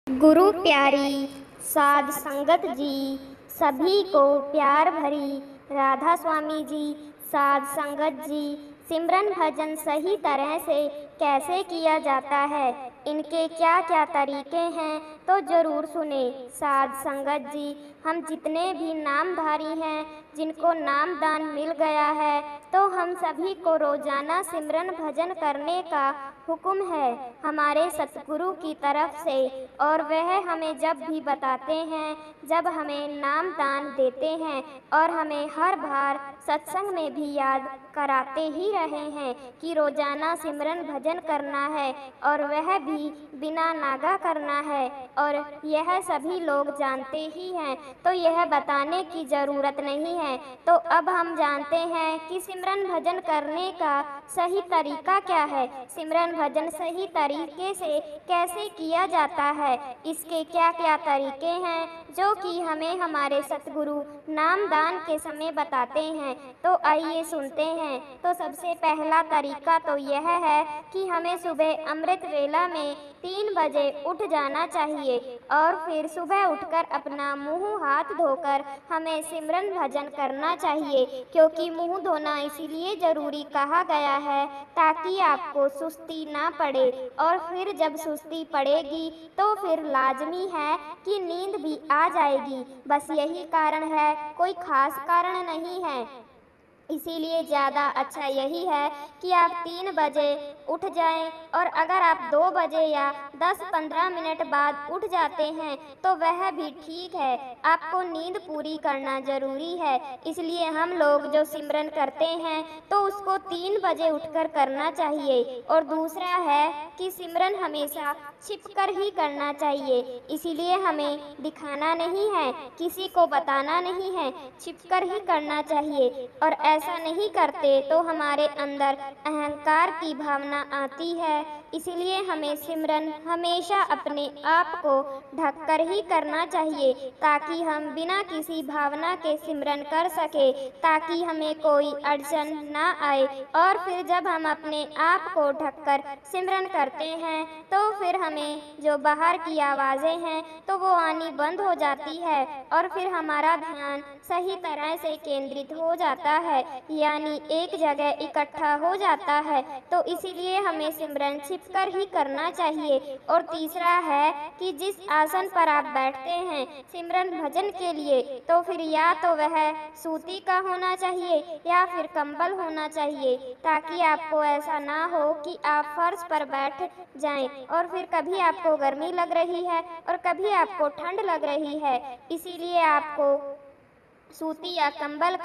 गुरु प्यारी साध संगत जी, सभी को प्यार भरी राधा स्वामी जी। साध संगत जी, सिमरन भजन सही तरह से कैसे किया जाता है, इनके क्या क्या तरीके हैं, तो ज़रूर सुने। साध संगत जी, हम जितने भी नामधारी हैं, जिनको नाम दान मिल गया है, तो हम सभी को रोज़ाना सिमरन भजन करने का हुक्म है हमारे सतगुरु की तरफ से। और वह हमें जब भी बताते हैं, जब हमें नाम दान देते हैं, और हमें हर बार सत्संग में भी याद कराते ही रहे हैं कि रोज़ाना सिमरन भजन करना है, और वह भी बिना नागा करना है। और यह सभी लोग जानते ही हैं, तो यह बताने की ज़रूरत नहीं है। तो अब हम जानते हैं कि सिमरन भजन करने का सही तरीका क्या है, सिमरन भजन सही तरीके से कैसे किया जाता है, इसके क्या क्या तरीके हैं जो कि हमें हमारे सतगुरु नामदान के समय बताते हैं। तो आइए सुनते हैं। तो सबसे पहला तरीका तो यह है कि हमें सुबह अमृत वेला में 3 बजे उठ जाना चाहिए, और फिर सुबह उठकर अपना मुंह हाथ धोकर हमें सिमरन भजन करना चाहिए। क्योंकि मुंह धोना इसीलिए ज़रूरी कहा गया है ताकि आपको सुस्ती ना पड़े, और फिर जब सुस्ती पड़ेगी तो फिर लाजमी है कि नींद भी आ जाएगी। बस यही कारण है, कोई खास कारण नहीं है। इसीलिए ज़्यादा अच्छा यही है कि आप 3 बजे उठ जाएं, और अगर आप 2 बजे या 10-15 मिनट बाद उठ जाते हैं तो वह भी ठीक है। आपको नींद पूरी करना ज़रूरी है, इसलिए हम लोग जो सिमरन करते हैं तो उसको 3 बजे उठकर करना चाहिए। और दूसरा है कि सिमरन हमेशा छिपकर ही करना चाहिए, इसीलिए हमें दिखाना नहीं है, किसी को बताना नहीं है, छिपकर ही करना चाहिए। और ऐसा नहीं करते तो हमारे अंदर अहंकार की भावना आती है, इसलिए हमें सिमरन हमेशा अपने आप को ढककर ही करना चाहिए, ताकि हम बिना किसी भावना के सिमरन कर सके, ताकि हमें कोई अड़चन ना आए। और फिर जब हम अपने आप को ढककर सिमरन करते हैं तो फिर हमें जो बाहर की आवाज़ें हैं तो वो आनी बंद हो जाती है, और फिर हमारा ध्यान सही तरह से केंद्रित हो जाता है, यानी एक जगह इकट्ठा हो जाता है। तो इसीलिए हमें सिमरन छिपकर ही करना चाहिए। और तीसरा है कि जिस आसन पर आप बैठते हैं सिमरन भजन के लिए, तो फिर या तो वह सूती का होना चाहिए या फिर कंबल होना चाहिए, ताकि आपको ऐसा ना हो कि आप फर्श पर बैठ जाएं और फिर कभी आपको गर्मी लग रही है और कभी आपको ठंड लग रही है। इसीलिए आपको सूती या कंबल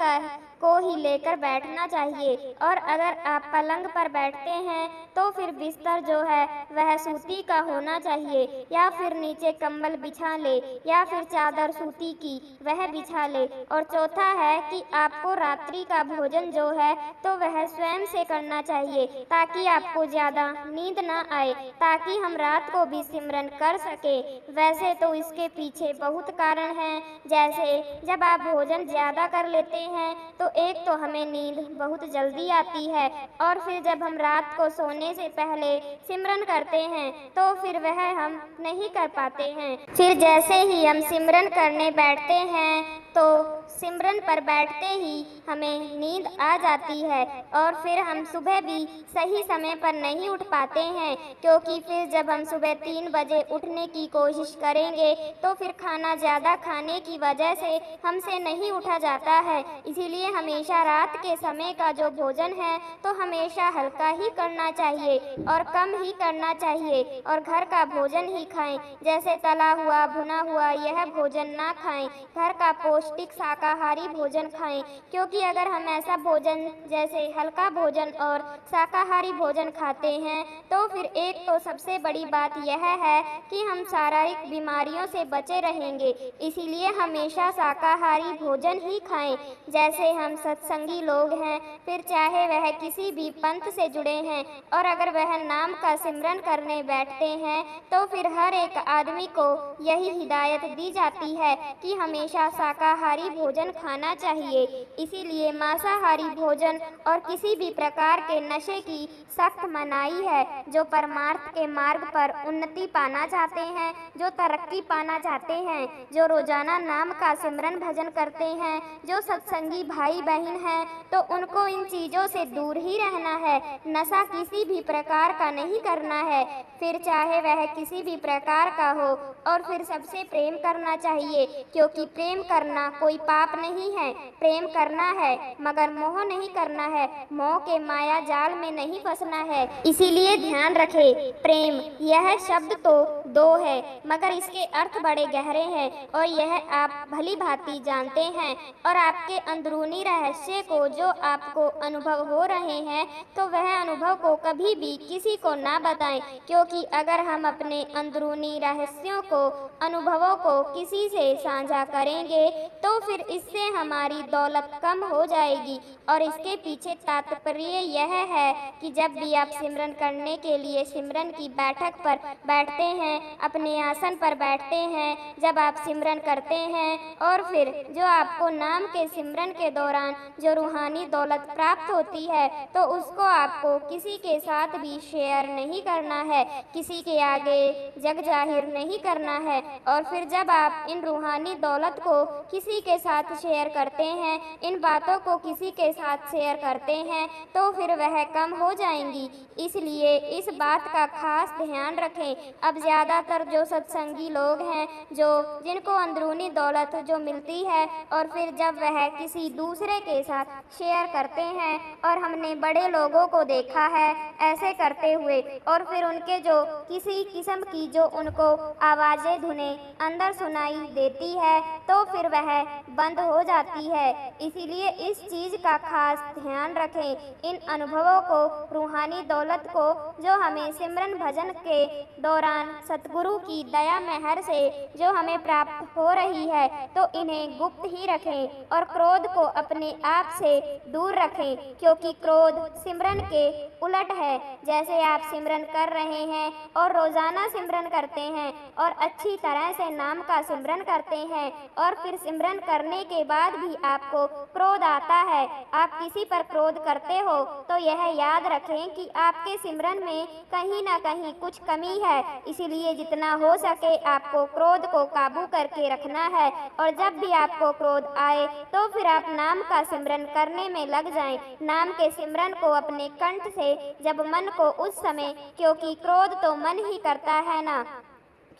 को ही लेकर बैठना चाहिए। और अगर आप पलंग पर बैठते हैं तो फिर बिस्तर जो है वह सूती का होना चाहिए, या फिर नीचे कंबल बिछा ले, या फिर चादर सूती की वह बिछा ले। और चौथा है कि आपको रात्रि का भोजन जो है तो वह स्वयं से करना चाहिए, ताकि आपको ज़्यादा नींद ना आए, ताकि हम रात को भी सिमरन कर सके। वैसे तो इसके पीछे बहुत कारण हैं, जैसे जब आप भोजन ज़्यादा कर लेते हैं तो एक तो हमें नींद बहुत जल्दी आती है, और फिर जब हम रात को सोने से पहले सिमरन करते हैं तो फिर वह हम नहीं कर पाते हैं। फिर जैसे ही हम सिमरन करने बैठते हैं तो सिमरन पर बैठते ही हमें नींद आ जाती है, और फिर हम सुबह भी सही समय पर नहीं उठ पाते हैं। क्योंकि फिर जब हम सुबह 3 बजे उठने की कोशिश करेंगे तो फिर खाना ज़्यादा खाने की वजह से हमसे नहीं उठा जाता है। इसीलिए हमेशा रात के समय का जो भोजन है तो हमेशा हल्का ही करना चाहिए और कम ही करना चाहिए, और घर का भोजन ही खाएं, जैसे तला हुआ भुना हुआ यह भोजन ना खाएं। घर का पौष्टिक शाकाहारी भोजन खाएं, क्योंकि अगर हम ऐसा भोजन जैसे हल्का भोजन और शाकाहारी भोजन खाते हैं तो फिर एक तो सबसे बड़ी बात यह है कि हम शारीरिक बीमारियों से बचे रहेंगे। इसीलिए हमेशा शाकाहारी भोजन ही खाएं। जैसे हम सत्संगी लोग हैं, फिर चाहे वह किसी भी पंथ से जुड़े हैं, और अगर वह नाम का सिमरन करने बैठते हैं तो फिर हर एक आदमी को यही हिदायत दी जाती है कि हमेशा शाकाहारी शाकाहारी भोजन खाना चाहिए। इसीलिए मांसाहारी भोजन और किसी भी प्रकार के नशे की सख्त मनाही है। जो परमार्थ के मार्ग पर उन्नति पाना चाहते हैं, जो तरक्की पाना चाहते हैं, जो रोजाना नाम का सिमरन भजन करते हैं, जो सत्संगी भाई बहन हैं, तो उनको इन चीज़ों से दूर ही रहना है। नशा किसी भी प्रकार का नहीं करना है, फिर चाहे वह किसी भी प्रकार का हो। और फिर सबसे प्रेम करना चाहिए, क्योंकि प्रेम करना कोई पाप नहीं है। प्रेम करना है मगर मोह नहीं करना है, मोह के माया जाल में नहीं फंसना है। इसीलिए ध्यान रखें, प्रेम यह शब्द तो दो है मगर इसके अर्थ बड़े गहरे हैं और यह आप भली भांति जानते हैं। और आपके अंदरूनी रहस्य को जो आपको अनुभव हो रहे हैं, तो वह अनुभव को कभी भी किसी को ना बताएं, क्योंकि अगर हम अपने अंदरूनी रहस्यों को, अनुभवों को किसी से साझा करेंगे तो फिर इससे हमारी दौलत कम हो जाएगी। और इसके पीछे तात्पर्य यह है कि जब भी आप सिमरन करने के लिए सिमरन की बैठक पर बैठते हैं, अपने आसन पर बैठते हैं, जब आप सिमरन करते हैं और फिर जो आपको नाम के सिमरन के दौरान जो रूहानी दौलत प्राप्त होती है, तो उसको आपको किसी के साथ भी शेयर नहीं करना है, किसी के आगे जग जाहिर नहीं करना है। और फिर जब आप इन रूहानी दौलत को किसी के साथ शेयर करते हैं, इन बातों को किसी के साथ शेयर करते हैं, तो फिर वह कम हो जाएंगी। इसलिए इस बात का खास ध्यान रखें। अब ज़्यादातर जो सत्संगी लोग हैं, जिनको अंदरूनी दौलत जो मिलती है और फिर जब वह किसी दूसरे के साथ शेयर करते हैं, और हमने बड़े लोगों को देखा है ऐसे करते हुए, और फिर उनके जो किसी किस्म की जो उनको आवाज़ें धुनें अंदर सुनाई देती है, तो फिर वह बंद हो जाती है। इसीलिए इस चीज़ का खास ध्यान रखें। इन अनुभवों को, रूहानी दौलत को जो हमें सिमरन भजन के दौरान सतगुरु की दया मेहर से जो हमें प्राप्त हो रही है, तो इन्हें गुप्त ही रखें और क्रोध को अपने आप से दूर रखें, क्योंकि क्रोध सिमरन के उलट है। जैसे आप सिमरन कर रहे हैं और रोज़ाना सिमरन करते हैं और अच्छी तरह से नाम का सिमरन करते हैं, और फिर सिमरन करने के बाद भी आपको क्रोध आता है, आप किसी पर क्रोध करते हो, तो यह याद रखें कि आपके सिमरन में कहीं ना कहीं कुछ कमी है। इसीलिए जितना हो सके आपको क्रोध को काबू करके रखना है। और जब भी आपको क्रोध आए तो फिर आप नाम का सिमरन करने में लग जाएं। नाम के सिमरन को अपने कंठ से जब मन को उस समय, क्योंकि क्रोध तो मन ही करता है ना,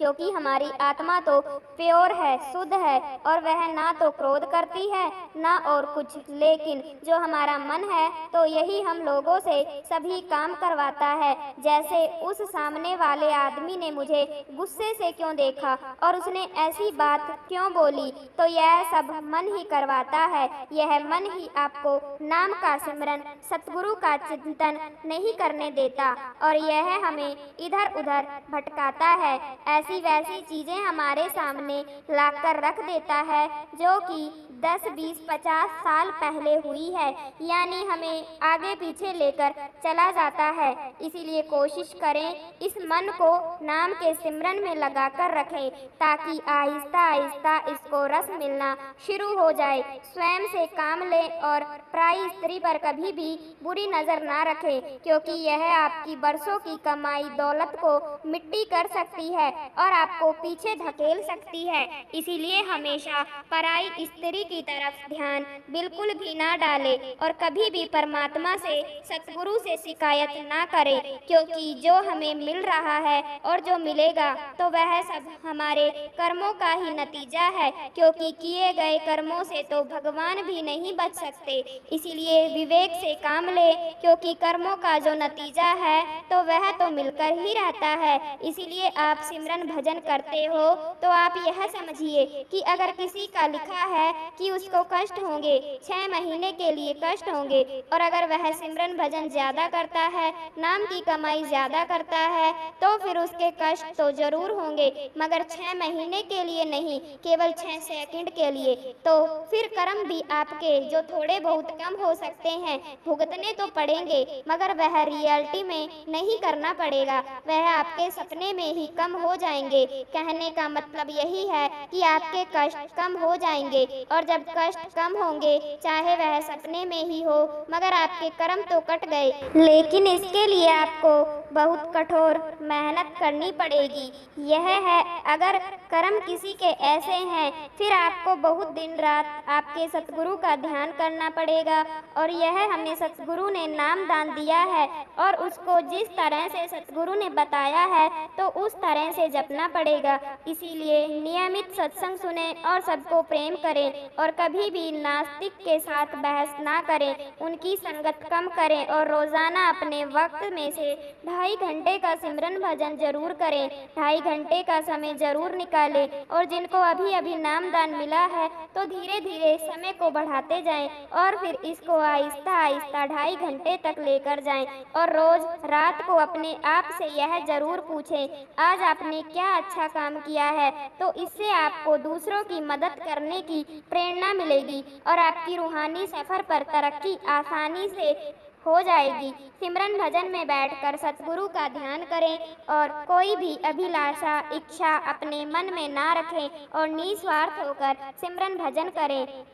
क्योंकि हमारी आत्मा तो प्योर है, शुद्ध है, और वह ना तो क्रोध करती है ना और कुछ। लेकिन जो हमारा मन है तो यही हम लोगों से सभी काम करवाता है। जैसे उस सामने वाले आदमी ने मुझे गुस्से से क्यों देखा और उसने ऐसी बात क्यों बोली, तो यह सब मन ही करवाता है। यह मन ही आपको नाम का सिमरन, सतगुरु का चिंतन नहीं करने देता और यह हमें इधर उधर भटकाता है। ऐसी वैसी चीज़ें हमारे सामने लाकर रख देता है जो कि 10, 20, 50 साल पहले हुई है, यानी हमें आगे पीछे लेकर चला जाता है। इसीलिए कोशिश करें इस मन को नाम के सिमरन में लगाकर रखें, ताकि आहिस्ता आहिस्ता इसको रस मिलना शुरू हो जाए। स्वयं से काम लें और पराई स्त्री पर कभी भी बुरी नज़र ना रखें, क्योंकि यह आपकी बरसों की कमाई दौलत को मिट्टी कर सकती है और आपको पीछे धकेल सकती है। इसीलिए हमेशा पराई स्त्री की तरफ ध्यान बिल्कुल भी ना डालें और कभी भी परमात्मा से, सतगुरु से शिकायत ना करें, क्योंकि जो हमें मिल रहा है और जो मिलेगा तो वह सब हमारे कर्मों का ही नतीजा है, क्योंकि किए गए कर्मों से तो भगवान भी नहीं बच सकते। इसीलिए विवेक से काम ले, क्योंकि कर्मों का जो नतीजा है तो वह तो मिलकर ही रहता है। इसीलिए आप सिमरन भजन करते हो तो आप यह समझिए कि अगर किसी का लिखा है कि उसको कष्ट होंगे, 6 महीने के लिए कष्ट होंगे, और अगर वह सिमरन भजन ज़्यादा करता है, नाम की कमाई ज़्यादा करता है, तो फिर उसके कष्ट तो ज़रूर होंगे, मगर 6 महीने के लिए नहीं, केवल 6 सेकंड के लिए। तो फिर कर्म भी आपके जो थोड़े बहुत कम हो सकते हैं, भुगतने तो पड़ेंगे, मगर वह रियलिटी में नहीं करना पड़ेगा, वह आपके सपने में ही कम हो जाएंगे। जाएंगे। कहने का मतलब यही है कि आपके कष्ट कम हो जाएंगे, और जब कष्ट कम होंगे, चाहे वह सपने में ही हो, मगर आपके कर्म तो कट गए, लेकिन इसके लिए आपको बहुत कठोर मेहनत करनी पड़ेगी। यह है, अगर कर्म किसी के ऐसे हैं, फिर आपको बहुत दिन रात आपके सतगुरु का ध्यान करना पड़ेगा। और यह हमें सतगुरु ने नाम दान दिया है, और उसको जिस तरह से सतगुरु ने बताया है तो उस तरह से जपना पड़ेगा। इसीलिए नियमित सत्संग सुने और सबको प्रेम करें, और कभी भी नास्तिक के साथ बहस ना करें, उनकी संगत कम करें, और रोजाना अपने वक्त में से 2.5 घंटे का सिमरन भजन जरूर करें। 2.5 घंटे का समय जरूर निकालें, और जिनको अभी अभी नाम दान मिला है तो धीरे धीरे समय को बढ़ाते जाएं, और फिर इसको आहिस्ता आहिस्ता 2.5 घंटे तक लेकर जाएं। और रोज रात को अपने आप से यह जरूर पूछें, आज आपने क्या अच्छा काम किया है, तो इससे आपको दूसरों की मदद करने की प्रेरणा मिलेगी, और आपकी रूहानी सफर पर तरक्की आसानी से हो जाएगी। सिमरन भजन में बैठकर सतगुरु का ध्यान करें, और कोई भी अभिलाषा इच्छा अपने मन में ना रखें, और निस्वार्थ होकर सिमरन भजन करें,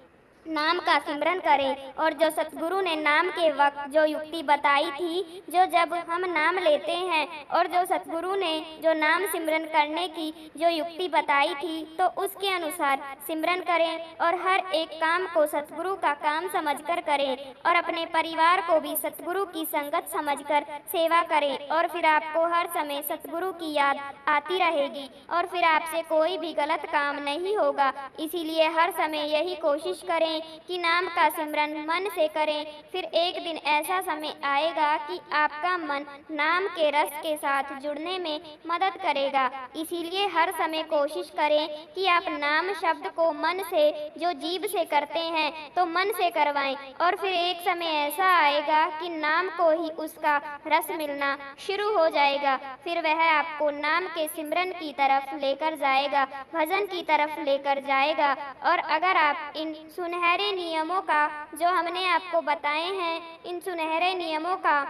नाम का सिमरन करें। और जो सतगुरु ने नाम के वक्त जो युक्ति बताई थी, जो जब हम नाम लेते हैं, और जो सतगुरु ने जो नाम सिमरन करने की जो युक्ति बताई थी, तो उसके अनुसार सिमरन करें, और हर एक काम को सतगुरु का काम समझकर करें, और अपने परिवार को भी सतगुरु की संगत समझकर सेवा करें। और फिर आपको हर समय सतगुरु की याद आती रहेगी, और फिर आपसे कोई भी गलत काम नहीं होगा। इसीलिए हर समय यही कोशिश करें कि नाम का सिमरन मन से करें। फिर एक दिन ऐसा समय आएगा कि आपका मन नाम के रस के साथ जुड़ने में मदद करेगा। इसीलिए हर समय कोशिश करें कि आप नाम शब्द को मन से, जो जीभ से करते हैं, तो मन से करवाएं, और फिर एक समय ऐसा आएगा कि नाम को ही उसका रस मिलना शुरू हो जाएगा। फिर वह आपको नाम के सिमरन की तरफ लेकर जाएगा, भजन की तरफ लेकर जाएगा। और अगर आप इन सुनहरे नियमों का, जो हमने आपको बताए हैं, इन सुनहरे नियमों का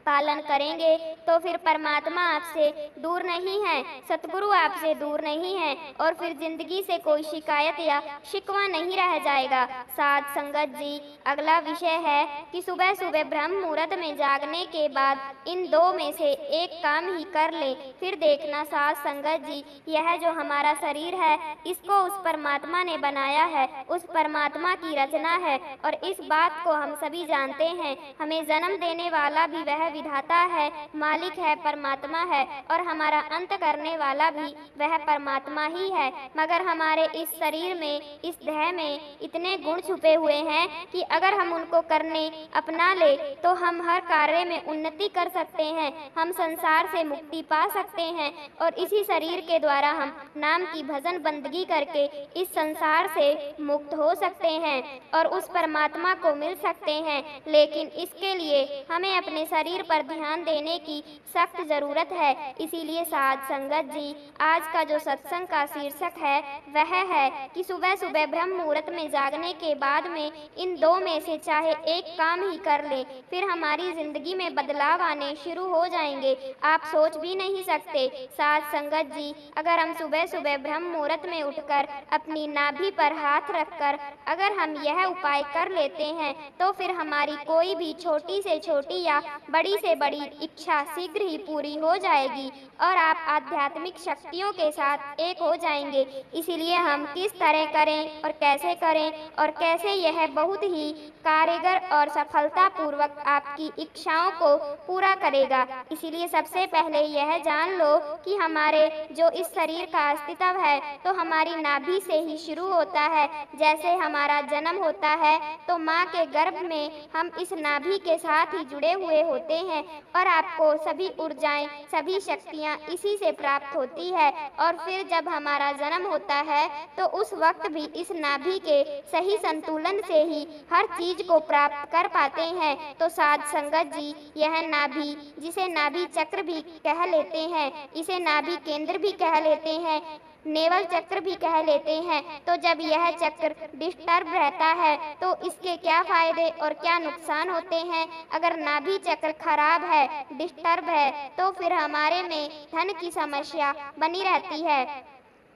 पालन करेंगे, तो फिर परमात्मा आपसे दूर नहीं है, सतगुरु आपसे दूर नहीं है, और फिर जिंदगी से कोई शिकायत या शिकवा नहीं रह जाएगा। साध संगत जी, अगला विषय है कि सुबह सुबह ब्रह्म मुहूर्त में जागने के बाद इन दो में से एक काम ही कर ले। फिर देखना साध संगत जी, यह जो हमारा शरीर है, इसको उस परमात्मा ने बनाया है, उस परमात्मा की रचना है, और इस बात को हम सभी जानते हैं। हमें जन्म देने वाला भी वह विधाता है, मालिक है, परमात्मा है, और हमारा अंत करने वाला भी वह परमात्मा ही है। मगर हमारे इस शरीर में, इस देह में इतने गुण छुपे हुए हैं कि अगर हम उनको करने अपना ले तो हम हर कार्य में उन्नति कर सकते हैं, हम संसार से मुक्ति पा सकते हैं, और इसी शरीर के द्वारा हम नाम की भजन बंदगी करके इस संसार से मुक्त हो सकते हैं, और उस परमात्मा को मिल सकते हैं। लेकिन इसके लिए हमें अपने शरीर पर ध्यान देने की सख्त जरूरत है। इसीलिए साध संगत जी, आज का जो सत्संग का शीर्षक है वह है कि सुबह सुबह ब्रह्म मुहूर्त में जागने के बाद में इन दो में से चाहे एक काम ही कर ले, फिर हमारी जिंदगी में बदलाव आने शुरू हो जाएंगे। आप सोच भी नहीं सकते साध संगत जी, अगर हम सुबह सुबह ब्रह्म मुहूर्त में उठकर अपनी नाभि पर हाथ रखकर अगर हम यह उपाय कर लेते हैं, तो फिर हमारी कोई भी छोटी से छोटी या बड़ी से बड़ी इच्छा शीघ्र ही पूरी हो जाएगी, और आप आध्यात्मिक शक्तियों के साथ एक हो जाएंगे। इसीलिए हम किस तरह करें और कैसे यह बहुत ही कारगर और सफलतापूर्वक आपकी इच्छाओं को पूरा करेगा। इसीलिए सबसे पहले यह जान लो कि हमारे जो इस शरीर का अस्तित्व है, तो हमारी नाभि से ही शुरू होता है। जैसे हमारा जन्म होता है तो माँ के गर्भ में हम इस नाभि के साथ ही जुड़े हुए होते हैं, और आपको सभी ऊर्जाएं, सभी शक्तियां इसी से प्राप्त होती है। और फिर जब हमारा जन्म होता है तो उस वक्त भी इस नाभि के सही संतुलन से ही हर चीज को प्राप्त कर पाते हैं। तो साध संगत जी, यह नाभि, जिसे नाभि चक्र भी कह लेते हैं, इसे नाभि केंद्र भी कह लेते हैं, नेवल चक्र भी कह लेते हैं। तो जब यह चक्र डिस्टर्ब रहता है तो इसके क्या फायदे और क्या नुकसान होते हैं? अगर नाभि चक्र खराब है, डिस्टर्ब है, तो फिर हमारे में धन की समस्या बनी रहती है,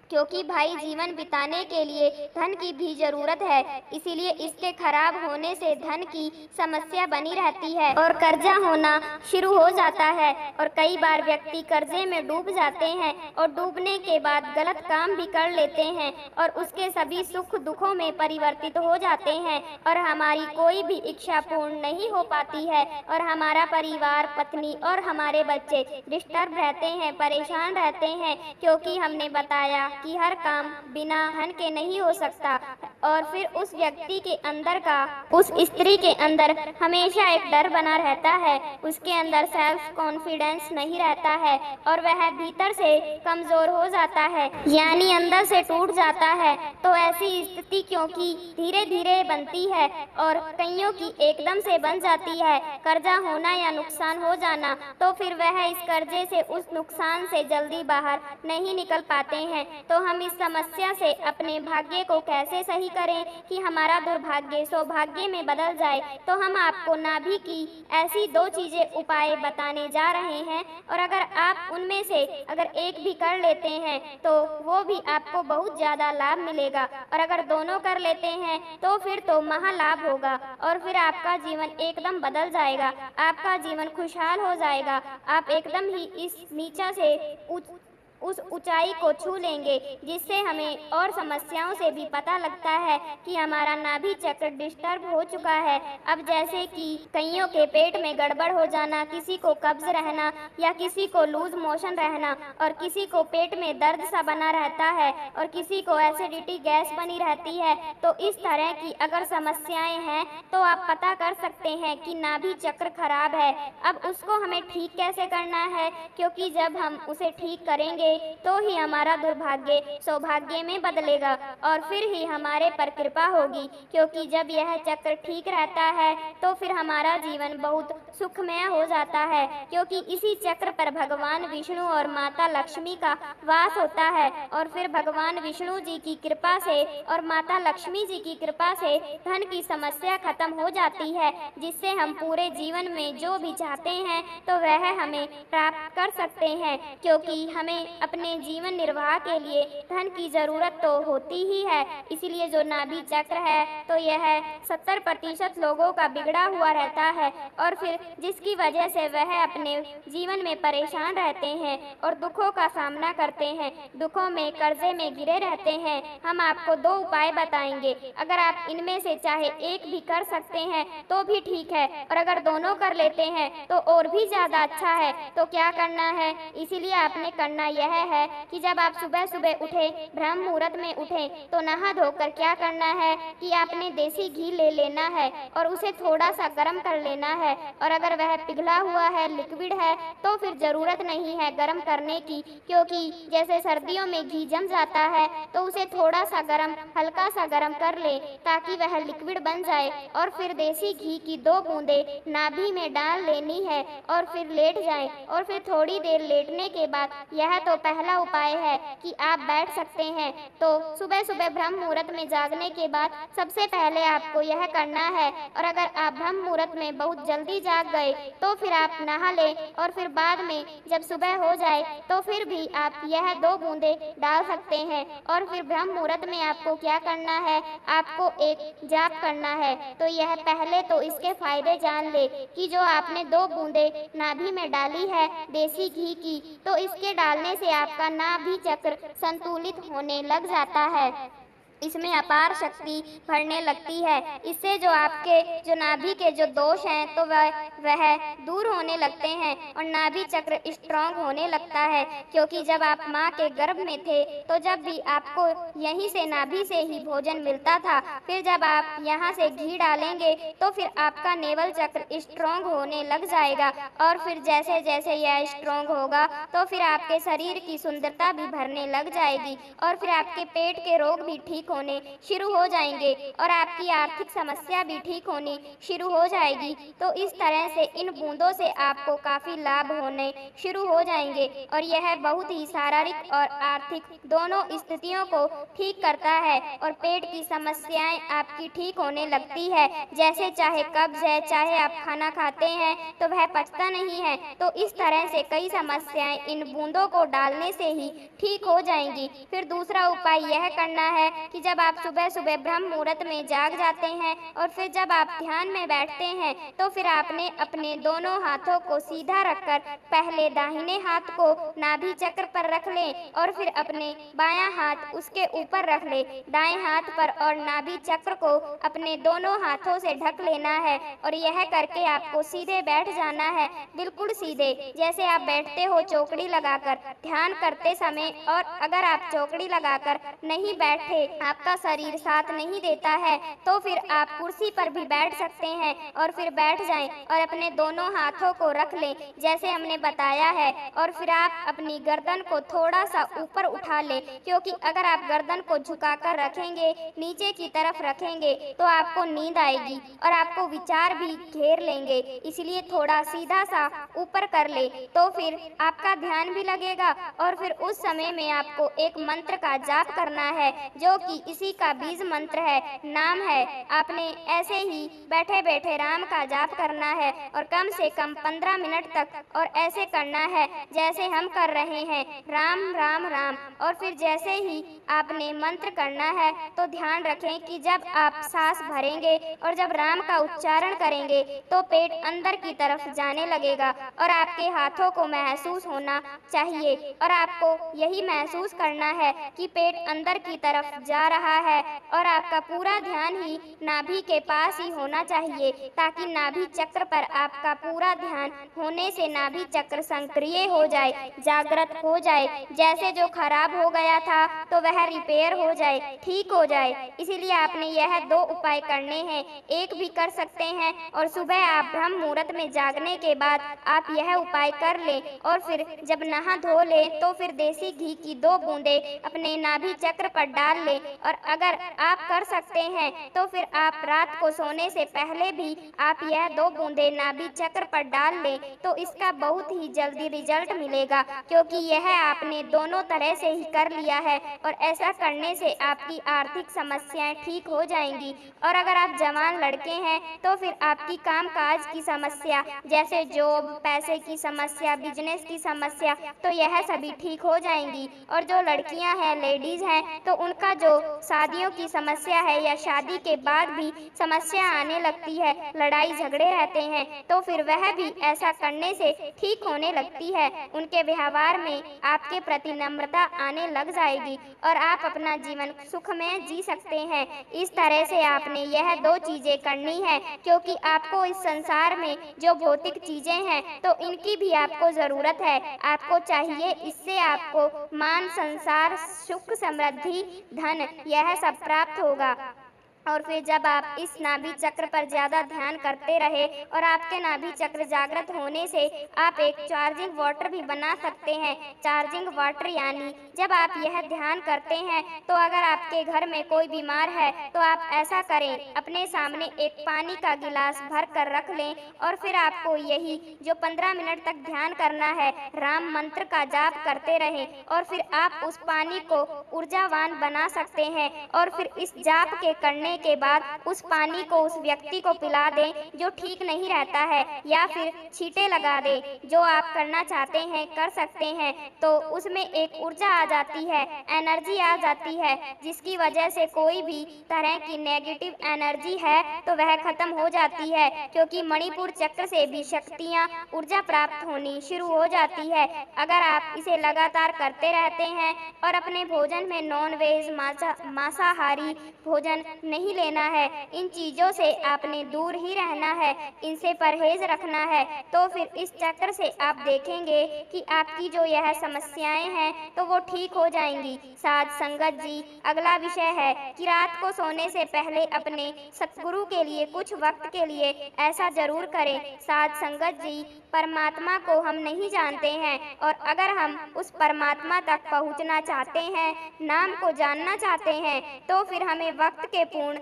क्योंकि भाई जीवन बिताने के लिए धन की भी जरूरत है। इसीलिए इसके खराब होने से धन की समस्या बनी रहती है और कर्जा होना शुरू हो जाता है। और कई बार व्यक्ति कर्जे में डूब जाते हैं और डूबने के बाद गलत काम भी कर लेते हैं और उसके सभी सुख दुखों में परिवर्तित हो जाते हैं और हमारी कोई भी इच्छा पूर्ण नहीं हो पाती है और हमारा परिवार, पत्नी और हमारे बच्चे डिस्टर्ब रहते हैं, परेशान रहते हैं, क्योंकि हमने बताया कि हर काम बिना धन के नहीं हो सकता। और फिर उस व्यक्ति के अंदर का, उस स्त्री के अंदर हमेशा एक डर बना रहता है, उसके अंदर सेल्फ कॉन्फिडेंस नहीं रहता है और वह भीतर से कमजोर हो जाता है, यानी अंदर से टूट जाता है। तो ऐसी स्थिति क्योंकि धीरे धीरे बनती है और कईयों की एकदम से बन जाती है, कर्जा होना या नुकसान हो जाना, तो फिर वह इस कर्जे से, उस नुकसान से जल्दी बाहर नहीं निकल पाते हैं। तो हम इस समस्या से अपने भाग्य को कैसे सही करें कि हमारा दुर्भाग्य सौभाग्य में बदल जाए? तो हम आपको नाभि की ऐसी 2 चीजें उपाय बताने जा रहे हैं और अगर आप उनमें से अगर एक भी कर लेते हैं तो वो भी आपको बहुत ज़्यादा लाभ मिलेगा और अगर दोनों कर लेते हैं तो फिर तो महालाभ होगा और फिर आपका जीवन एकदम बदल जाएगा, आपका जीवन खुशहाल हो जाएगा। आप एकदम ही इस नीचा से उस ऊंचाई को छू लेंगे, जिससे हमें और समस्याओं से भी पता लगता है कि हमारा नाभि चक्र डिस्टर्ब हो चुका है। अब जैसे कि कईयों के पेट में गड़बड़ हो जाना, किसी को कब्ज रहना या किसी को लूज मोशन रहना और किसी को पेट में दर्द सा बना रहता है और किसी को एसिडिटी गैस बनी रहती है। तो इस तरह की अगर समस्याएं हैं तो आप पता कर सकते हैं कि नाभि चक्र खराब है। अब उसको हमें ठीक कैसे करना है, क्योंकि जब हम उसे ठीक करेंगे तो ही हमारा दुर्भाग्य सौभाग्य में बदलेगा और फिर ही हमारे पर कृपा होगी, क्योंकि जब यह चक्र ठीक रहता है तो फिर हमारा जीवन बहुत सुखमय हो जाता है, क्योंकि इसी चक्र पर भगवान विष्णु और माता लक्ष्मी का वास होता है और फिर भगवान विष्णु जी की कृपा से और माता लक्ष्मी जी की कृपा से धन की समस्या खत्म हो जाती है, जिससे हम पूरे जीवन में जो भी चाहते हैं तो वह हमें प्राप्त कर सकते हैं, क्योंकि हमें अपने जीवन निर्वाह के लिए धन की जरूरत तो होती ही है। इसीलिए जो नाभि चक्र है तो यह 70% लोगों का बिगड़ा हुआ रहता है और फिर जिसकी वजह से वह अपने जीवन में परेशान रहते हैं और दुखों का सामना करते हैं, दुखों में कर्जे में घिरे रहते हैं। हम आपको 2 उपाय बताएंगे, अगर आप इनमें से चाहे एक भी कर सकते हैं तो भी ठीक है और अगर दोनों कर लेते हैं तो और भी ज़्यादा अच्छा है। तो क्या करना है, इसीलिए आपने करना यह है कि जब आप सुबह सुबह उठे, ब्रह्म मुहूर्त में उठे, तो नहा धोकर क्या करना है कि आपने देसी घी ले लेना है और उसे थोड़ा सा गर्म कर लेना है और अगर वह पिघला हुआ है, लिक्विड है, तो फिर ज़रूरत नहीं है गर्म करने की, क्योंकि जैसे सर्दियों में घी जम जाता है तो उसे थोड़ा सा गर्म, हल्का सा गर्म कर ले ताकि वह लिक्विड बन जाए और फिर देसी घी की 2 बूंदें नाभि में डाल लेनी है और फिर लेट जाएं और फिर थोड़ी देर लेटने के बाद, यह तो पहला उपाय है कि आप बैठ सकते हैं। तो सुबह सुबह ब्रह्म मुहूर्त में जागने के बाद सबसे पहले आपको यह करना है और अगर आप ब्रह्म मुहूर्त में बहुत जल्दी जाग गए तो फिर आप नहा लें और फिर बाद में जब सुबह हो जाए तो फिर भी आप यह 2 बूंदें डाल सकते हैं और फिर ब्रह्म मुहूर्त में आपको क्या करना है, आपको एक जाप करना है। तो यह पहले तो इसके फायदे जान ले कि जो आपने 2 बूंदें नाभि में डाली है देसी घी की, तो इसके डालने से आपका नाभि चक्र संतुलित होने लग जाता है, इसमें अपार शक्ति भरने लगती है। इससे जो आपके जो नाभि के जो दोष हैं तो वह दूर होने लगते हैं और नाभि चक्र स्ट्रांग होने लगता है, क्योंकि जब आप माँ के गर्भ में थे तो जब भी आपको यहीं से नाभि से ही भोजन मिलता था, फिर जब आप यहाँ से घी डालेंगे तो फिर आपका नेवल चक्र स्ट्रांग होने लग जाएगा और फिर जैसे जैसे यह स्ट्रांग होगा तो फिर आपके शरीर की सुंदरता भी भरने लग जाएगी और फिर आपके पेट के रोग भी ठीक ठीक होने शुरू हो जाएंगे और आपकी आर्थिक समस्या भी ठीक होनी शुरू हो जाएगी। तो इस तरह से इन बूंदों से आपको काफ़ी लाभ होने शुरू हो जाएंगे और यह बहुत ही शारीरिक और आर्थिक दोनों स्थितियों को ठीक करता है और पेट की समस्याएं आपकी ठीक होने लगती है। जैसे चाहे कब्ज है, चाहे आप खाना खाते हैं तो वह पचता नहीं है, तो इस तरह से कई समस्याएं इन बूंदों को डालने से ही ठीक हो जाएंगी। फिर दूसरा उपाय यह करना है कि जब आप सुबह सुबह ब्रह्म मुहूर्त में जाग जाते हैं और फिर जब आप ध्यान में बैठते हैं तो फिर आपने अपने दोनों हाथों को सीधा रखकर पहले दाहिने हाथ को नाभि चक्र पर रख लें और फिर अपने बायां हाथ उसके ऊपर रख लें दाएं हाथ पर और नाभि चक्र को अपने दोनों हाथों से ढक लेना है और यह करके आपको सीधे बैठ जाना है, बिल्कुल सीधे जैसे आप बैठते हो चौकड़ी लगाकर ध्यान करते समय। और अगर आप चौकड़ी लगाकर नहीं बैठे, आपका शरीर साथ नहीं देता है, तो फिर आप कुर्सी पर भी बैठ सकते हैं और फिर बैठ जाएं और अपने दोनों हाथों को रख लें जैसे हमने बताया है। और फिर आप अपनी गर्दन को थोड़ा सा ऊपर उठा लें, क्योंकि अगर आप गर्दन को झुकाकर रखेंगे, नीचे की तरफ रखेंगे, तो आपको नींद आएगी और आपको विचार भी घेर लेंगे। इसलिए थोड़ा सीधा सा ऊपर कर ले, तो फिर आपका ध्यान भी लगेगा और फिर उस समय में आपको एक मंत्र का जाप करना है जो कि इसी का बीज मंत्र है, नाम है। आपने ऐसे ही बैठे बैठे राम का जाप करना है और कम से कम 15 मिनट तक और ऐसे करना है जैसे हम कर रहे हैं, राम राम राम। और फिर जैसे ही आपने मंत्र करना है तो ध्यान रखें कि जब आप सांस भरेंगे और जब राम का उच्चारण करेंगे तो पेट अंदर की तरफ जाने लगेगा और आपके हाथों को महसूस होना चाहिए और आपको यही महसूस करना है कि पेट अंदर की तरफ जा रहा है और आपका पूरा ध्यान ही नाभि के पास ही होना चाहिए, ताकि नाभि चक्र पर आपका पूरा ध्यान होने से नाभि चक्र सक्रिय हो जाए, जागृत हो जाए। जैसे जो खराब हो गया था तो वह रिपेयर हो जाए, ठीक हो जाए। इसीलिए आपने यह 2 उपाय करने हैं, एक भी कर सकते हैं और सुबह आप ब्रह्म मुहूर्त में जागने के बाद आप यह उपाय कर लें और फिर जब नहा धो लें तो फिर देसी घी की 2 बूंदें अपने नाभि चक्र पर डाल लें। और अगर आप कर सकते हैं तो फिर आप रात को सोने से पहले भी आप यह 2 बूंदें नाभि चक्र पर डाल लें, तो इसका बहुत ही जल्दी रिजल्ट मिलेगा, क्योंकि यह आपने दोनों तरह से ही कर लिया है और ऐसा करने से आपकी आर्थिक समस्याएं ठीक हो जाएंगी। और अगर आप जवान लड़के हैं तो फिर आपकी कामकाज की समस्या जैसे जॉब, पैसे की समस्या, बिजनेस की समस्या, तो यह सभी ठीक हो जाएंगी। और जो लड़कियां हैं, लेडीज हैं, तो उनका जो शादियों की समस्या है या शादी के बाद भी समस्या आने लगती है, लड़ाई झगड़े रहते हैं, तो फिर वह भी ऐसा करने से ठीक होने लगती है। उनके व्यवहार में आपके प्रति नम्रता आने लग जाएगी और आप अपना जीवन सुख में जी सकते हैं। इस तरह से आपने यह 2 चीजें करनी है, क्योंकि आपको इस संसार में जो भौतिक चीजें हैं तो इनकी भी आपको जरूरत है। आपको चाहिए, इससे आपको मान, संसार, सुख, समृद्धि, धन, यह सब प्राप्त होगा। और फिर जब आप इस नाभि चक्र पर ज़्यादा ध्यान करते रहे और आपके नाभि चक्र जागृत होने से आप एक चार्जिंग वाटर भी बना सकते हैं। चार्जिंग वाटर यानी जब आप यह ध्यान करते हैं तो अगर आपके घर में कोई बीमार है तो आप ऐसा करें, अपने सामने एक पानी का गिलास भर कर रख लें और फिर आपको यही जो 15 मिनट तक ध्यान करना है, राम मंत्र का जाप करते रहें और फिर आप उस पानी को ऊर्जावान बना सकते हैं। और फिर इस जाप के करने के बाद उस पानी को उस व्यक्ति को पिला दें जो ठीक नहीं रहता है, या फिर छींटे लगा दें। जो आप करना चाहते हैं कर सकते हैं, तो उसमें एक ऊर्जा आ जाती है, एनर्जी आ जाती है, जिसकी वजह से कोई भी तरह की नेगेटिव एनर्जी है तो वह खत्म हो जाती है, क्योंकि मणिपुर चक्र से भी शक्तियाँ, ऊर्जा प्राप्त होनी शुरू हो जाती है। अगर आप इसे लगातार करते रहते हैं और अपने भोजन में नॉन वेज, मांसाहारी भोजन नहीं नहीं लेना है, इन चीज़ों से आपने दूर ही रहना है, इनसे परहेज रखना है। तो फिर इस चक्र से आप देखेंगे कि आपकी जो यह समस्याएं हैं तो वो ठीक हो जाएंगी। साध संगत जी, अगला विषय है कि रात को सोने से पहले अपने सतगुरु के लिए कुछ वक्त के लिए ऐसा जरूर करें। साध संगत जी, परमात्मा को हम नहीं जानते हैं, और अगर हम उस परमात्मा तक पहुंचना चाहते हैं, नाम को जानना चाहते हैं, तो फिर हमें वक्त के पूर्ण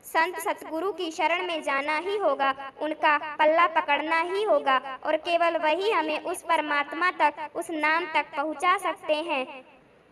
संत सतगुरु की शरण में जाना ही होगा, उनका पल्ला पकड़ना ही होगा, और केवल वही हमें उस परमात्मा तक, उस नाम तक पहुंचा सकते हैं।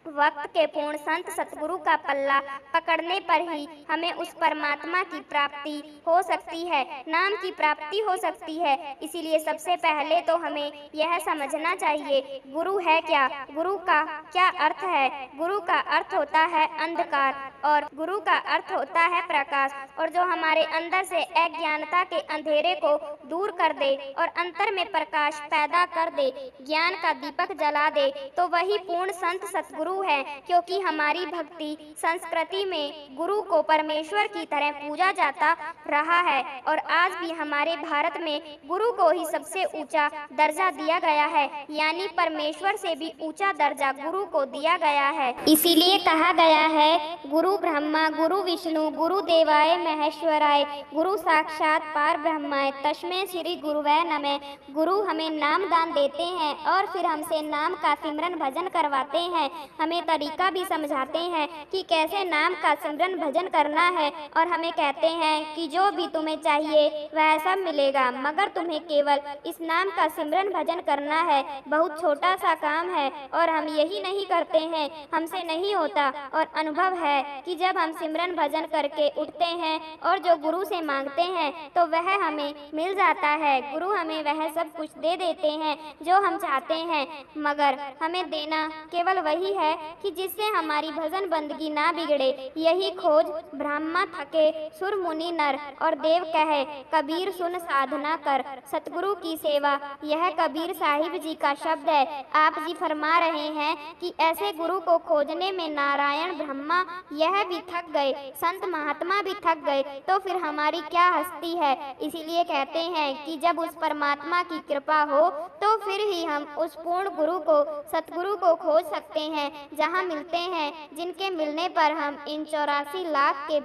वक्त के पूर्ण संत सतगुरु का पल्ला पकड़ने पर ही हमें उस परमात्मा की प्राप्ति हो सकती है, नाम की प्राप्ति हो सकती है। इसीलिए सबसे पहले तो हमें यह समझना चाहिए, गुरु है क्या, गुरु का क्या अर्थ है। गुरु का अर्थ होता है अंधकार, और गुरु का अर्थ होता है प्रकाश, और जो हमारे अंदर से अज्ञानता के अंधेरे को दूर कर दे और अंतर में प्रकाश पैदा कर दे, ज्ञान का दीपक जला दे, तो वही पूर्ण संत सतगुरु है। क्योंकि हमारी भक्ति संस्कृति में गुरु को परमेश्वर की तरह पूजा जाता रहा है, और आज भी हमारे भारत में गुरु को ही सबसे ऊंचा दर्जा दिया गया है, यानी परमेश्वर से भी ऊंचा दर्जा गुरु को दिया गया है। इसीलिए कहा गया है, गुरु ब्रह्मा गुरु विष्णु गुरु देवाय महेश्वराय गुरु साक्षात पार ब्रह्माय तस्मै श्री गुरुवे नमः। गुरु हमें नाम दान देते हैं और फिर हमसे नाम का सिमरन भजन करवाते हैं, हमें तरीका भी समझाते हैं कि कैसे नाम का सिमरन भजन करना है, और हमें कहते हैं कि जो भी तुम्हें चाहिए वह सब मिलेगा, मगर तुम्हें केवल इस नाम का सिमरन भजन करना है। बहुत छोटा सा काम है और हम यही नहीं करते हैं, हमसे नहीं होता। और अनुभव है कि जब हम सिमरन भजन करके उठते हैं और जो गुरु से मांगते हैं तो वह हमें मिल जाता है। गुरु हमें वह सब कुछ दे देते हैं जो हम चाहते हैं, मगर हमें देना केवल वही है कि जिससे हमारी भजन बंदगी ना बिगड़े। यही खोज ब्रह्मा थके सुर मुनि नर और देव कहे, कबीर सुन साधना कर सतगुरु की सेवा। यह कबीर साहिब जी का शब्द है। आप जी फरमा रहे हैं कि ऐसे गुरु को खोजने में नारायण ब्रह्मा यह भी थक गए, संत महात्मा भी थक गए, तो फिर हमारी क्या हस्ती है। इसीलिए कहते हैं कि जब उस परमात्मा की कृपा हो तो फिर ही हम उस पूर्ण गुरु को, सतगुरु को खोज सकते हैं, जहाँ मिलते हैं, जिनके मिलने पर हम इन 84 लाख के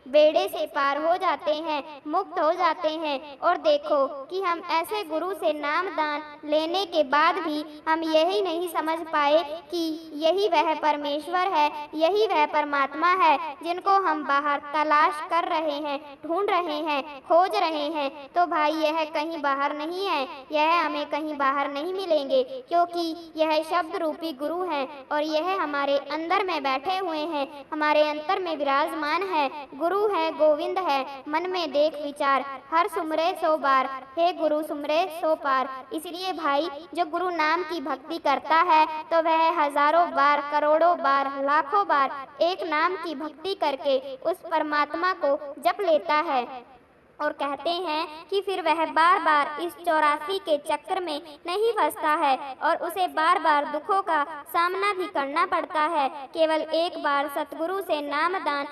बेड़े से पार हो जाते हैं, मुक्त हो जाते हैं। और देखो कि हम ऐसे गुरु से नाम दान लेने के बाद भी हम यही नहीं समझ पाए कि यही वह परमेश्वर है, यही वह परमात्मा है जिनको हम बाहर तलाश कर रहे हैं, ढूंढ रहे हैं, खोज रहे हैं। तो भाई यह कहीं बाहर नहीं है, यह हमें कहीं बाहर नहीं मिलेंगे, क्योंकि यह शब्द रूपी गुरु है और यह हमारे अंदर में बैठे हुए हैं, हमारे अंतर में विराजमान है। गुरु है, गोविंद है, मन में देख विचार, हर सुमरे सो बार, हे गुरु सुमरे सो पार। इसलिए भाई जो गुरु नाम की भक्ति करता है तो वह हजारों बार, करोड़ों बार, लाखों बार एक नाम की भक्ति करके उस परमात्मा को जप लेता है, और कहते हैं कि फिर वह बार बार इस 84 के चक्कर में नहीं फंसता है और उसे बार बार दुखों का सामना भी करना पड़ता है। केवल एक बार सतगुरु से नाम दान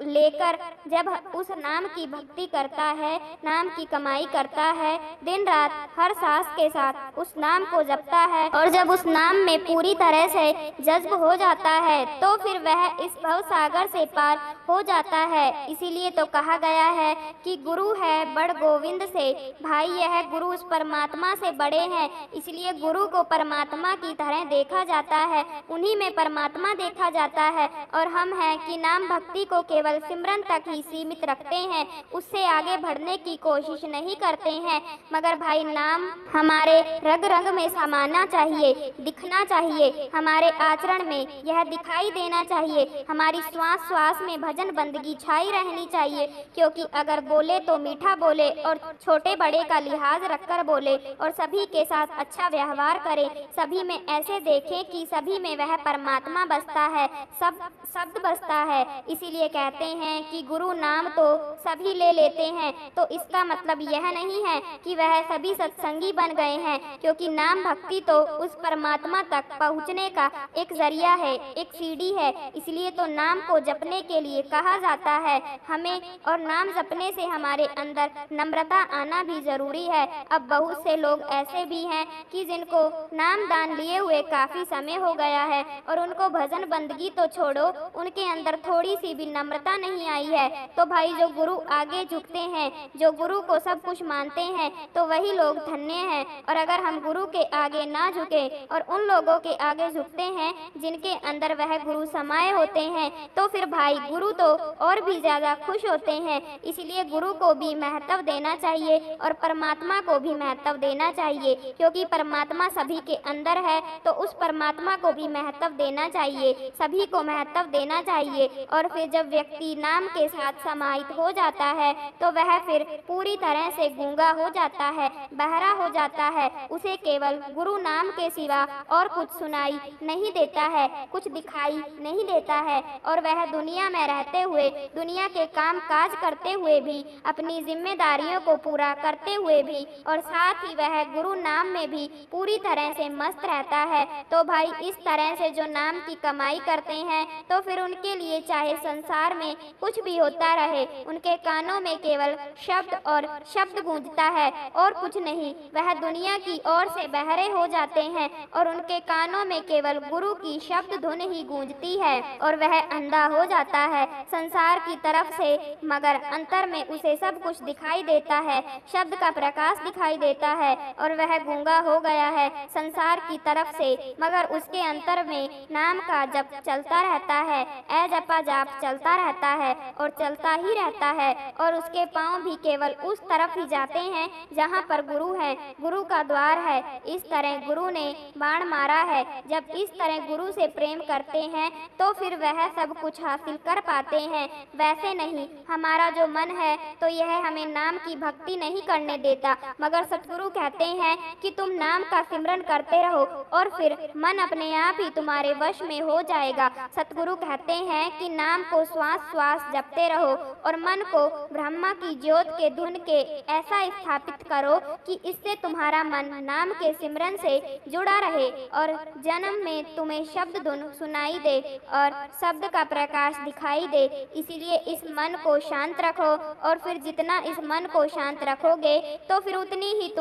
लेकर जब उस नाम की भक्ति करता है, नाम की कमाई करता है, दिन रात हर सांस के साथ उस नाम को जपता है, और जब उस नाम में पूरी तरह से जज्ब हो जाता है तो फिर वह इस भव सागर से पार हो जाता है। इसीलिए तो कहा गया है कि गुरु है बड़ गोविंद से। भाई यह गुरु उस परमात्मा से बड़े हैं, इसलिए गुरु को परमात्मा की तरह देखा जाता है, उन्हीं में परमात्मा देखा जाता है। और हम हैं कि नाम भक्ति को केवल सिमरन तक ही सीमित रखते हैं, उससे आगे बढ़ने की कोशिश नहीं करते हैं। मगर भाई नाम हमारे रग रग में समाना चाहिए, दिखना चाहिए, हमारे आचरण में यह दिखाई देना चाहिए, हमारी श्वास श्वास में भजन बंदगी छाई रहनी चाहिए। क्योंकि अगर बोले तो मीठा बोले और छोटे बड़े का लिहाज रखकर बोले और सभी के साथ अच्छा व्यवहार करे। सभी में ऐसे देखें कि सभी में वह परमात्मा बसता है, सब शब्द बसता है। इसीलिए कहते हैं कि गुरु नाम तो सभी ले लेते हैं, तो इसका मतलब यह नहीं है कि वह सभी सत्संगी बन गए हैं, क्योंकि नाम भक्ति तो उस परमात्मा तक पहुँचने का एक जरिया है, एक सीढ़ी है। इसलिए तो नाम को जपने के लिए कहा जाता है हमें, और नाम जपने से हमारे अंदर नम्रता आना भी जरूरी है। अब बहुत से लोग ऐसे भी हैं कि जिनको नाम दान लिए हुए काफी समय हो गया है और उनको भजन बंदगी तो छोड़ो, उनके अंदर थोड़ी सी भी नम्रता नहीं आई है। तो भाई जो गुरु आगे झुकते हैं, जो गुरु को सब कुछ मानते हैं, तो वही लोग धन्य हैं। और अगर हम गुरु के आगे ना झुके और उन लोगों के आगे झुकते हैं जिनके अंदर वह गुरु समाये होते हैं, तो फिर भाई गुरु तो और भी ज्यादा खुश होते हैं। इसलिए गुरु को भी महत्व देना चाहिए और परमात्मा को भी महत्व देना चाहिए, क्योंकि परमात्मा सभी के अंदर है, तो उस परमात्मा को भी महत्व देना चाहिए, सभी को महत्व देना चाहिए। और फिर जब व्यक्ति नाम के साथ समाहित हो जाता है तो वह फिर पूरी तरह से गूंगा हो जाता है, बहरा हो जाता है। उसे केवल गुरु नाम के सिवा और कुछ सुनाई नहीं देता है, कुछ दिखाई नहीं देता है, और वह दुनिया में रहते हुए, दुनिया के काम काज करते हुए भी, अपनी जिम्मेदारियों को पूरा करते हुए भी, और साथ ही वह गुरु नाम में भी पूरी तरह से मस्त रहता है। तो भाई इस तरह से जो नाम की कमाई करते हैं, तो फिर उनके लिए चाहे संसार में कुछ भी होता रहे, उनके कानों में केवल शब्द और शब्द गूंजता है और कुछ नहीं। वह दुनिया की ओर से बहरे हो जाते हैं और उनके कानों में केवल गुरु की शब्द धुन ही गूंजती है और वह अंधा हो जाता है संसार की तरफ से, मगर अंतर में उसे सब कुछ दिखाई देता है, शब्द का प्रकाश दिखाई देता है और वह गूंगा हो गया है संसार की तरफ से, मगर उसके अंतर में नाम का जप चलता रहता है, ए जपा जाप चलता रहता है और चलता ही रहता है। और उसके पांव भी केवल उस तरफ ही जाते हैं जहाँ पर गुरु है, गुरु का द्वार है। इस तरह गुरु ने बाण मारा है। जब इस तरह गुरु से प्रेम करते हैं तो फिर वह सब कुछ हासिल कर पाते हैं। वैसे नहीं, हमारा जो मन है तो यह हमें नाम की भक्ति नहीं करने देता, मगर सतगुरु कहते हैं कि तुम नाम का सिमरन करते रहो और फिर मन अपने आप ही तुम्हारे वश में हो जाएगा। सतगुरु कहते हैं कि नाम को श्वास श्वास जपते रहो और मन को ब्रह्मा की ज्योत के धुन के ऐसा स्थापित करो कि इससे तुम्हारा मन नाम के सिमरन से जुड़ा रहे और जन्म में तुम्हें शब्द धुन सुनाई दे और शब्द का प्रकाश दिखाई दे। इसीलिए इस मन को शांत रखो और फिर जितना इस मन को शांत रखोगे तो फिर उतनी ही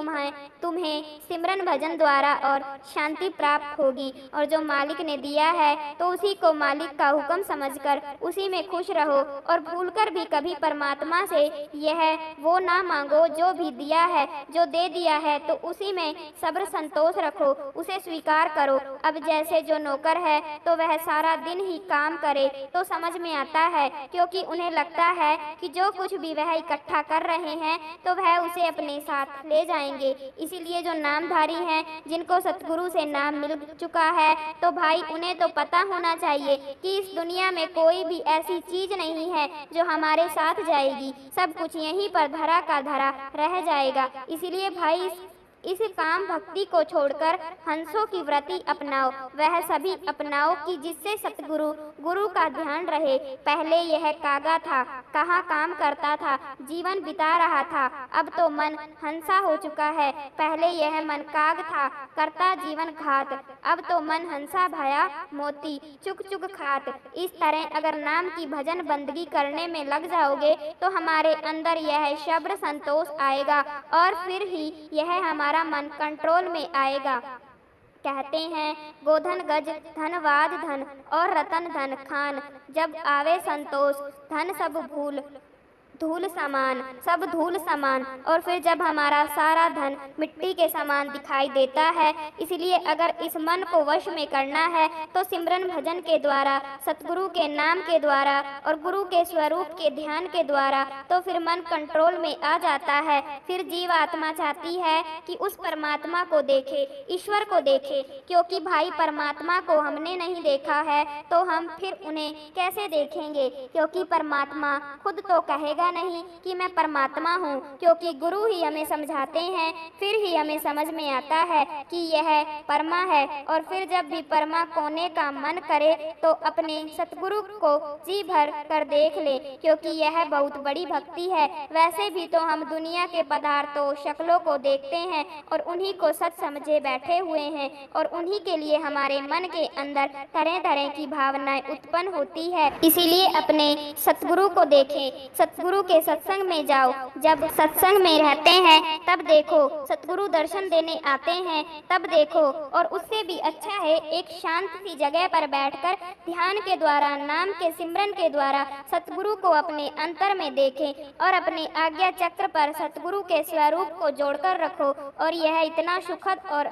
तुम्हें सिमरन भजन द्वारा और शांति प्राप्त होगी। और जो मालिक ने दिया है तो उसी को मालिक का हुक्म समझकर उसी में खुश रहो और भूलकर भी कभी परमात्मा से यह वो ना मांगो जो भी दिया है, जो दे दिया है तो उसी में सब्र संतोष रखो, उसे स्वीकार करो। अब जैसे जो नौकर है तो वह सारा दिन ही काम करे तो समझ में आता है, क्योंकि उन्हें लगता है कि जो कुछ भी वह इकट्ठा कर रहे हैं तो वह उसे अपने साथ ले जाएंगे। इसीलिए जो नामधारी हैं, जिनको सतगुरु से नाम मिल चुका है, तो भाई उन्हें तो पता होना चाहिए कि इस दुनिया में कोई भी ऐसी चीज नहीं है जो हमारे साथ जाएगी, सब कुछ यहीं पर धरा का धरा रह जाएगा। इसीलिए भाई इस काम भक्ति को छोड़कर हंसों की व्रति अपनाओ, वह सभी अपनाओ कि जिससे सतगुरु गुरु का ध्यान रहे। पहले यह कागा था, कहाँ काम करता था, जीवन बिता रहा था, अब तो मन हंसा हो चुका है। पहले यह मन काग था, करता जीवन घात, अब तो मन हंसा भया मोती चुक चुक खात। इस तरह अगर नाम की भजन बंदगी करने में लग जाओगे तो हमारे अंदर यह शब्द संतोष आएगा और फिर ही यह हमारा मन कंट्रोल में आएगा। कहते हैं गोधन गज धनवाद धन और रतन धन खान, जब आवे संतोष धन सब धूल समान, सब धूल समान। और फिर जब हमारा सारा धन मिट्टी के समान दिखाई देता है, इसलिए अगर इस मन को वश में करना है तो सिमरन भजन के द्वारा, सतगुरु के नाम के द्वारा और गुरु के स्वरूप के ध्यान के द्वारा, तो फिर मन कंट्रोल में आ जाता है। फिर जीव आत्मा चाहती है कि उस परमात्मा को देखे, ईश्वर को देखे, क्योंकि भाई परमात्मा को हमने नहीं देखा है तो हम फिर उन्हें कैसे देखेंगे, क्योंकि परमात्मा खुद तो कहेगा नहीं कि मैं परमात्मा हूँ, क्योंकि गुरु ही हमें समझाते हैं, फिर ही हमें समझ में आता है कि यह परमा है। और फिर जब भी परमा कोने का मन करे तो अपने सतगुरु को जी भर कर देख ले, क्योंकि यह बहुत बड़ी भक्ति है। वैसे भी तो हम दुनिया के पदार्थों शक्लों को देखते हैं और उन्हीं को सच समझे बैठे हुए हैं, और उन्हीं के लिए हमारे मन के अंदर तरह तरह की भावनाएं उत्पन्न होती है। इसीलिए अपने सतगुरु को देखें, सतगुरु के सत्संग में जाओ। जब सत्संग में रहते हैं तब देखो, सतगुरु दर्शन देने आते हैं तब देखो। और उससे भी अच्छा है एक शांत सी जगह पर बैठकर ध्यान के द्वारा, नाम के सिमरन के द्वारा सतगुरु को अपने अंतर में देखें और अपने आज्ञा चक्र पर सतगुरु के स्वरूप को जोड़कर रखो। और यह इतना सुखद और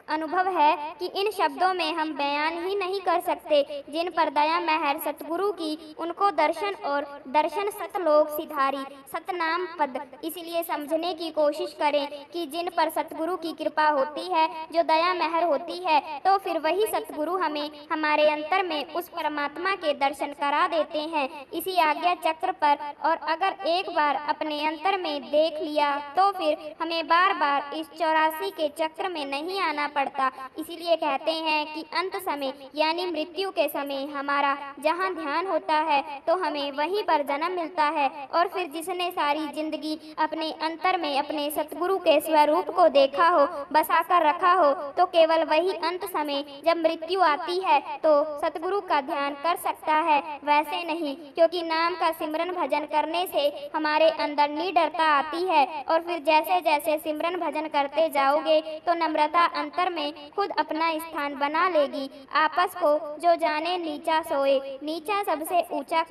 अनुभव है कि इन शब्दों में हम बयान ही नहीं कर सकते। जिन पर दया महर सतगुरु की, उनको दर्शन और दर्शन सतलोक सिधारी सतनाम पद। इसलिए समझने की कोशिश करें कि जिन पर सतगुरु की कृपा होती है, जो दया महर होती है, तो फिर वही सतगुरु हमें हमारे अंतर में उस परमात्मा के दर्शन करा देते हैं इसी आज्ञा चक्र पर। और अगर एक बार अपने अंतर में देख लिया तो फिर हमें बार बार इस 84 के चक्र में नहीं आना पड़ता। इसीलिए कहते हैं कि अंत समय यानी मृत्यु के समय हमारा जहाँ ध्यान होता है तो हमें वहीं पर जन्म मिलता है। और फिर जिसने सारी जिंदगी अपने अंतर में अपने सतगुरु के स्वरूप को देखा हो, बसा कर रखा हो, तो केवल वही अंत समय जब मृत्यु आती है तो सतगुरु का ध्यान कर सकता है, वैसे नहीं। क्योंकि नाम का सिमरन भजन करने से हमारे अंदर निडरता आती है, और फिर जैसे जैसे सिमरन भजन करते जाओगे तो नम्रता अंतर में खुद अपना स्थान बना लेगी। आपस को जो जाने नीचा सोए, नीचा सबसे ऊंचा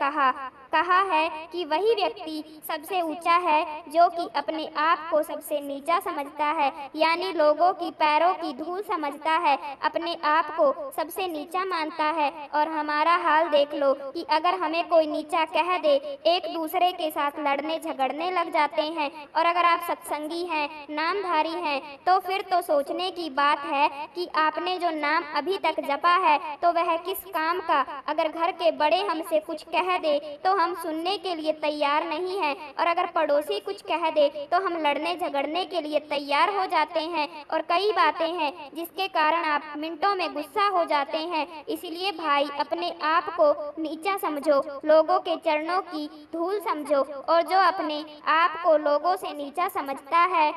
कहा है कि वही व्यक्ति सबसे ऊंचा है जो कि अपने आप को सबसे नीचा समझता है, यानी लोगों की पैरों की धूल समझता है, अपने आप को सबसे नीचा मानता है। और हमारा हाल देख लो कि अगर हमें कोई नीचा कह दे, एक दूसरे के साथ लड़ने झगड़ने लग जाते हैं। और अगर आप सत्संगी हैं, नामधारी हैं, तो फिर तो सोचने की बात है कि आपने जो नाम अभी तक जपा है तो वह किस काम का। अगर घर के बड़े हमसे कुछ कह दे तो हम सुनने के लिए तैयार नहीं हैं, और अगर पड़ोसी कुछ कह दे तो हम लड़ने झगड़ने के लिए तैयार हो जाते हैं। और कई बातें हैं जिसके कारण आप मिनटों में गुस्सा हो जाते हैं। इसलिए भाई अपने आप को नीचा समझो, लोगों के चरणों की धूल समझो, और जो अपने आप को लोगों से नीचा समझता है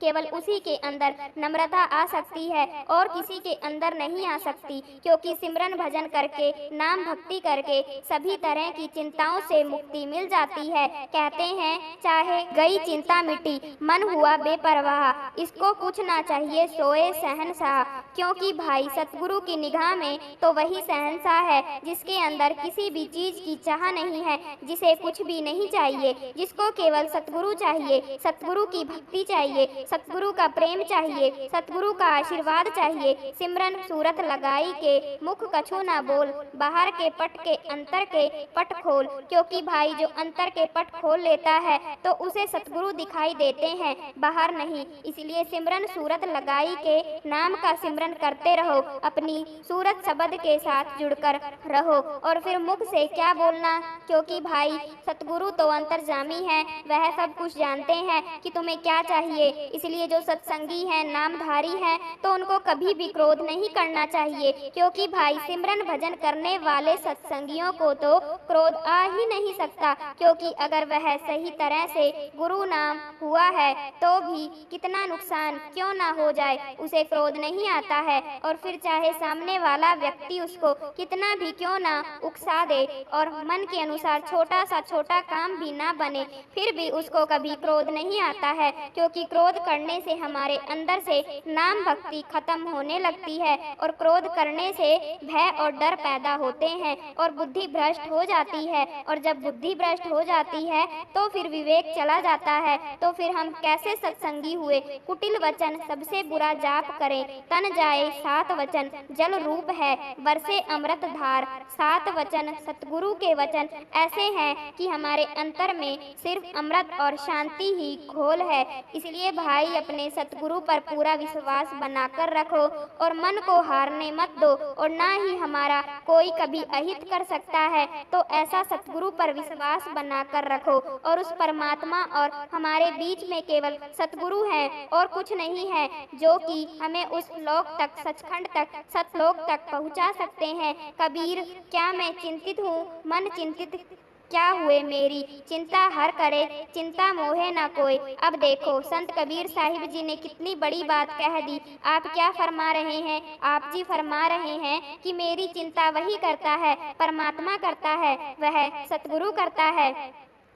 केवल उसी के अंदर नम्रता आ सकती है और किसी के अंदर नहीं आ सकती। क्योंकि सिमरन भजन करके, नाम भक्ति करके सभी तरह की चिंताओं से मुक्ति मिल जाती है। कहते हैं चाहे गई चिंता मिटी, मन हुआ बेपरवाह, इसको कुछ ना चाहिए सोए शहंशाह। क्योंकि भाई सतगुरु की निगाह में तो वही शहंशाह है जिसके अंदर किसी भी चीज की चाह नहीं है, जिसे कुछ भी नहीं चाहिए, जिसको केवल सतगुरु चाहिए, सतगुरु की भक्ति चाहिए, सतगुरु का प्रेम चाहिए, सतगुरु का आशीर्वाद चाहिए। सिमरन सूरत लगाई के मुख कछु ना बोल, बाहर के पट के अंतर के पट खोल। क्योंकि भाई जो अंतर के पट खोल लेता है तो उसे सतगुरु दिखाई देते हैं, बाहर नहीं। इसलिए सिमरन सूरत लगाई के नाम का सिमरन करते रहो, अपनी सूरत शब्द के साथ जुड़कर रहो। और फिर मुख से क्या बोलना, क्योंकि भाई सतगुरु तो अंतर्जामी है, वह सब कुछ जानते हैं कि तुम्हें क्या चाहिए। इसलिए जो सत्संगी हैं, नामधारी हैं, तो उनको कभी भी क्रोध नहीं करना चाहिए। क्योंकि भाई सिमरन भजन करने वाले सत्संगियों को तो क्रोध आ ही नहीं सकता। क्योंकि अगर वह सही तरह से गुरु नाम हुआ है तो भी कितना नुकसान क्यों ना हो जाए, उसे क्रोध नहीं आता है। और फिर चाहे सामने वाला व्यक्ति उसको कितना भी क्यों ना उकसा दे और मन के अनुसार छोटा सा छोटा काम भी ना बने, फिर भी उसको कभी क्रोध नहीं आता है। क्योंकि क्रोध करने से हमारे अंदर से नाम भक्ति खत्म होने लगती है, और क्रोध करने से भय और डर पैदा होते हैं और बुद्धि भ्रष्ट हो जाती है। और जब बुद्धि भ्रष्ट हो जाती है तो फिर विवेक चला जाता है। तो फिर हम कैसे सत्संगी हुए। कुटिल वचन सबसे बुरा जाप करें, तन जाए 7 वचन जल रूप है, बरसे अमृत धार। 7 वचन सतगुरु के वचन ऐसे हैं कि हमारे अंतर में सिर्फ अमृत और शांति ही घोल है। इसलिए भाई भाई अपने सतगुरु पर पूरा विश्वास बनाकर रखो और मन को हारने मत दो, और ना ही हमारा कोई कभी अहित कर सकता है। तो ऐसा सतगुरु पर विश्वास बनाकर रखो, और उस परमात्मा और हमारे बीच में केवल सतगुरु हैं और कुछ नहीं है, जो कि हमें उस लोक तक, सचखंड तक, सतलोक तक पहुंचा सकते हैं। कबीर, क्या मैं चिंतित हूँ, मन चिंतित क्या हुए मेरी, चिंता हर करे, चिंता मोहे ना कोई। अब देखो संत कबीर साहिब जी ने कितनी बड़ी बात कह दी। आप क्या फरमा रहे हैं? आप जी फरमा रहे हैं कि मेरी चिंता वही करता है, परमात्मा करता है, वह सतगुरु करता है।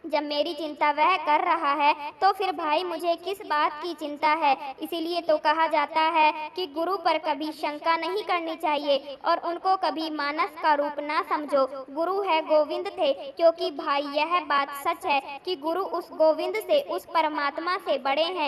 जब मेरी चिंता वह कर रहा है तो फिर भाई मुझे किस बात की चिंता है। इसीलिए तो कहा जाता है कि गुरु पर कभी शंका नहीं करनी चाहिए और उनको कभी मानस का रूप ना समझो। गुरु है गोविंद थे, क्योंकि भाई यह बात सच है कि गुरु उस गोविंद से, उस परमात्मा से बड़े हैं।